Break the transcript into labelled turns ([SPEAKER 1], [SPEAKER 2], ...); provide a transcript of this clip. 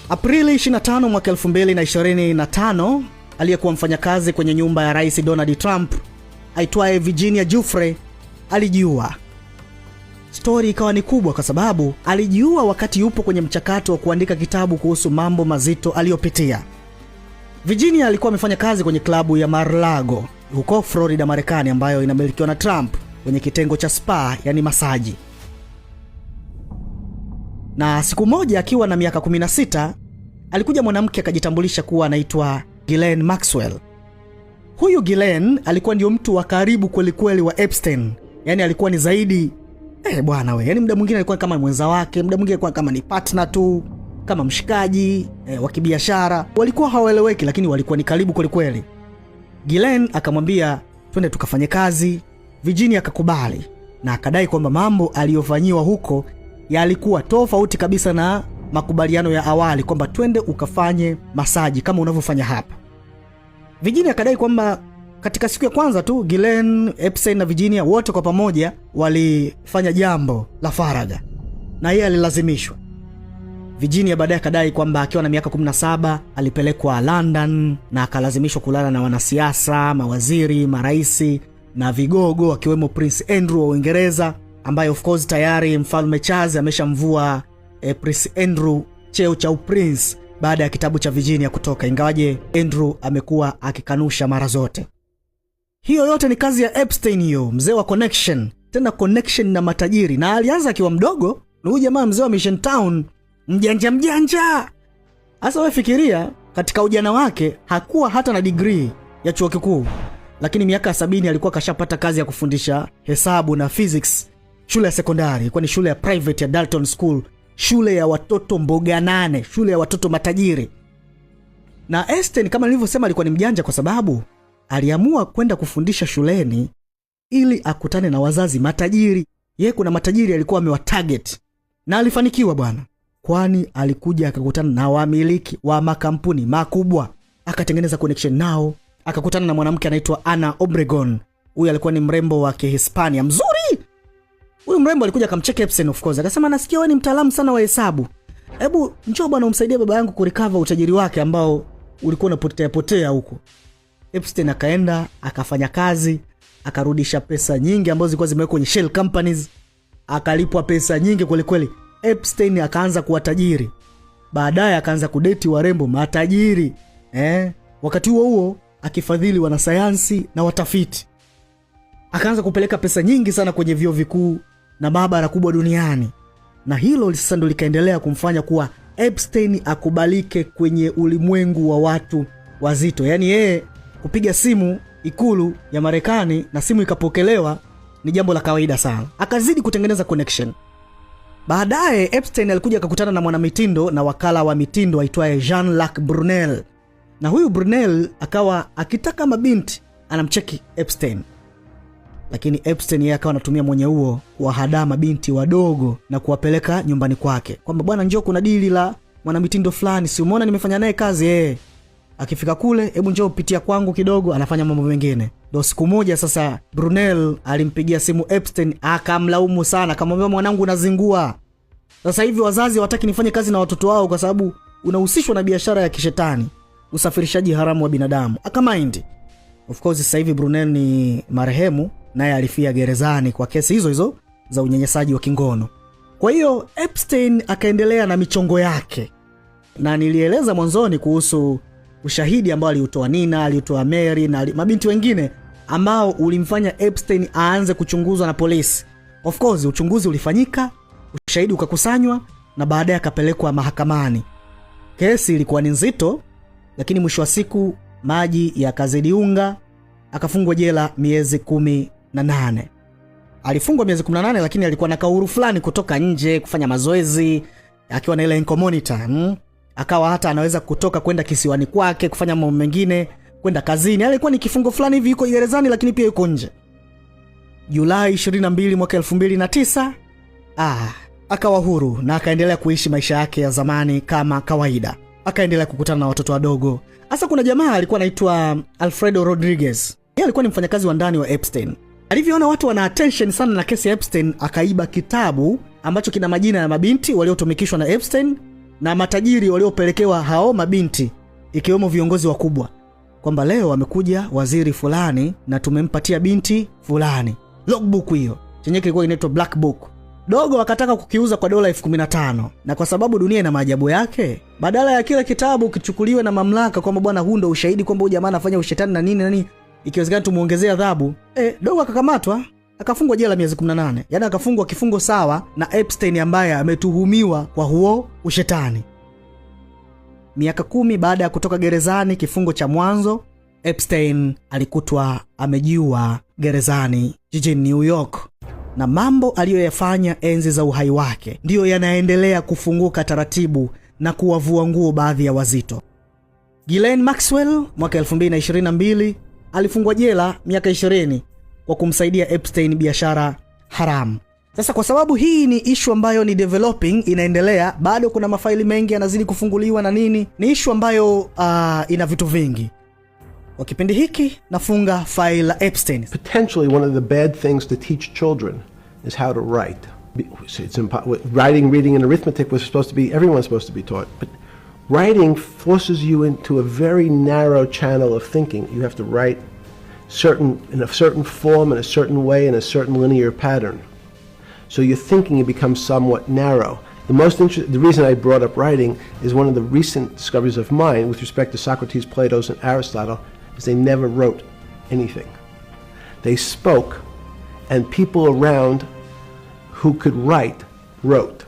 [SPEAKER 1] Aprili 25 mwaka 2025, aliyekuwa mfanyakazi kwenye nyumba ya Rais Donald Trump aitwaye Virginia Giuffre alijiua. Story ikawa ni kubwa kwa sababu alijiua wakati yupo kwenye mchakato wa kuandika kitabu kuhusu mambo mazito aliyopitia. Virginia alikuwa amefanya kazi kwenye klabu ya Mar-a-Lago huko Florida, Marekani, ambayo inamilikiwa na Trump kwenye kitengo cha spa, yani masaji. Na siku moja akiwa na miaka 16, alikuja mwanamke akajitambulisha kuwa anaitwa Ghislaine Maxwell. Huyu Ghislaine alikuwa ndio mtu wa karibu kweli kweli wa Epstein. Yani alikuwa ni zaidi bwana we. Yani muda mwingine alikuwa kama mwenza wake, muda mwingine alikuwa kama ni partner tu, kama mshikaji wa kibiashara. Walikuwa hawaeleweki, lakini walikuwa ni karibu kweli kweli. Ghislaine akamwambia twende tukafanye kazi. Virginia akakubali na akadai kwamba mambo aliyofanyiwa huko yalikuwa tofauti kabisa na makubaliano ya awali, kwamba twende ukafanye masaji kama unavyofanya hapa. Virginia akadai kwamba katika siku ya kwanza tu Ghislaine, Epstein na Virginia wote kwa pamoja walifanya jambo la faraga na yeye alilazimishwa. Virginia baadaye akadai kwamba akiwa na miaka 17 alipelekwa London na akalazimishwa kulala na wanasiasa, mawaziri, maraisi na vigogo akiwemo Prince Andrew wa Uingereza, ambaye of course tayari Mfalme Charles ameshamvua Prince Andrew cheo cha uprince baada ya kitabu cha Virginia kutoka, ingawaje Andrew amekuwa akikanusha mara zote. Hiyo yote ni kazi ya Epstein, hiyo mzee wa connection, tena connection na matajiri, na alianza akiwa mdogo. Na huyu jamaa mzee wa Mission Town, mjanja. Sasa wewe fikiria, katika ujana wake hakuwa hata na degree ya chuo kikuu, lakini miaka 70 alikuwa kashapata kazi ya kufundisha hesabu na physics shule ya sekondari. Ilikuwa ni shule ya private ya Dalton School, shule ya watoto mboga 8, shule ya watoto matajiri. Na Epstein kama nilivyosema alikuwa ni mjanja kwa sababu aliamua kwenda kufundisha shuleni ili akutane na wazazi matajiri. Yeye kuna matajiri alikuwa amewatarget na alifanikiwa bwana, kwani alikuja akakutana na wamiliki wa makampuni makubwa, akatengeneza connection nao, akakutana na mwanamke anaitwa Ana Obregon. Huyu alikuwa ni mrembo wa Kihispania mzuri. Huyu mrembo alikuja akamcheka Epstein of course, akasema nasikia wewe ni mtaalamu sana wa hesabu, hebu njoo bwana umsaidie baba yangu kurecover utajiri wake ambao ulikuwa unapotea huko. Epstein akaenda akafanya kazi, akarudisha pesa nyingi ambazo zilikuwa zimewekwa kwenye shell companies, akalipwa pesa nyingi kweli kweli. Epstein akaanza kuwa tajiri, baadaye akaanza kudeti warembo matajiri wakati huo akifadhili wanasayansi na watafiti. Akaanza kupeleka pesa nyingi sana kwenye vyuo vikuu na maabara kubwa duniani, na hilo sasa ndo likaendelea kumfanya kuwa Epstein akubalike kwenye ulimwengu wa watu wazito. Yani yeye kupiga simu ikulu ya Marekani na simu ikapokelewa ni jambo la kawaida sana. Akazidi kutengeneza connection. Baadaye Epstein alikuja akakutana na mwanamitindo na wakala wa mitindo aitwaye Jean-Luc Brunel. Na huyu Brunel akawa akitaka mabinti anamcheki Epstein. Lakini Epstein yeye akawa anatumia mwenye huo kuwahadaa mabinti wadogo na kuwapeleka nyumbani kwake, kwamba bwana njoo kuna dili la mwanamitindo fulani, si umeona nimefanya naye kazi akifika kule hebu njoo pitia kwangu kidogo, anafanya mambo mengine. Ndio siku moja sasa Brunel alimpigia simu Epstein akamlaumu sana, akamwambia mwanangu unazingua. Sasa hivi wazazi hawataki nifanye kazi na watoto wao kwa sababu unahusishwa na biashara ya kishetani, usafirishaji haramu wa binadamu. Akamind. Of course sasa hivi Brunel ni marehemu, naye alifia gerezani kwa kesi hizo za unyanyasaji wa kingono. Kwa hiyo Epstein akaendelea na michongo yake. Na nilieleza mwanzoni kuhusu ushahidi ambao aliutoa Nina, aliutoa Mary na mabinti wengine ambao ulimfanya Epstein aanze kuchunguzwa na polisi. Of course uchunguzi ulifanyika, ushahidi ukakusanywa na baadaye akapelekwa mahakamani. Kesi ilikuwa ni nzito, lakini mwisho wa siku maji yakazidi unga, akafungwa jela miezi 18. Alifungwa miezi 18, lakini alikuwa na kauru fulani kutoka nje kufanya mazoezi akiwa na ile incommonita. Akawa hata anaweza kutoka kwenda kisiwani kwake kufanya mambo mengine, kwenda kazini. Alikuwa ni kifungo fulani hivi, yuko gerezani lakini pia yuko nje. Julai 22 mwaka 2009 akawa huru na akaendelea kuishi maisha yake ya zamani kama kawaida. Akaendelea kukutana na watoto wadogo. Hasa kuna jamaa alikuwa anaitwa Alfredo Rodriguez. Yeye alikuwa ni mfanyakazi wa ndani wa Epstein. Alivyoona watu wana attention sana na kesi ya Epstein, akaiba kitabu ambacho kina majina ya mabinti waliotumikishwa na Epstein na matajiri waliopelekewa hao mabinti, ikiwemo viongozi wakubwa, kwamba leo amekuja waziri fulani na tumempatia binti fulani. Logbook hiyo chenye kilikuwa inaitwa Black Book. Dogo akataka kukiuza kwa dola 15,000, na kwa sababu dunia ina maajabu yake, badala ya kila kitabu kichukuliwe na mamlaka kwamba bwana, huu ndio ushahidi kwamba huyu jamaa anafanya ushetani na nini, ikiwezekana tumuongezea adhabu, dogo akakamatwa akafungwa jela miezi 18. Yaani akafungwa kifungo sawa na Epstein ambaye ametuhumiwa kwa huo ushetani. Miaka 10 baada ya kutoka gerezani kifungo cha mwanzo, Epstein alikutwa amejiua gerezani jijini New York, na mambo aliyoyafanya enzi za uhai wake ndiyo yanaendelea kufunguka taratibu na kuwavua nguo baadhi ya wazito. Ghislaine Maxwell mwaka 2022 alifungwa jela miaka 20 kwa kumsaidia Epstein biashara haramu. Sasa kwa sababu hii ni issue ambayo ni developing, inaendelea, bado kuna mafaili mengi yanazidi kufunguliwa na nini, ni issue ambayo ina vitu vingi. Kwa kipindi hiki nafunga file la Epstein.
[SPEAKER 2] Potentially one of the bad things to teach children is how to write. Writing, reading, and arithmetic was supposed to be, everyone's supposed to be taught, but writing forces you into a very narrow channel of thinking. You have to write in a certain form, in a certain way, in a certain linear pattern. So your thinking becomes somewhat narrow. The reason I brought up writing is one of the recent discoveries of mine with respect to Socrates, Plato, and Aristotle is they never wrote anything. They spoke, and people around who could write wrote.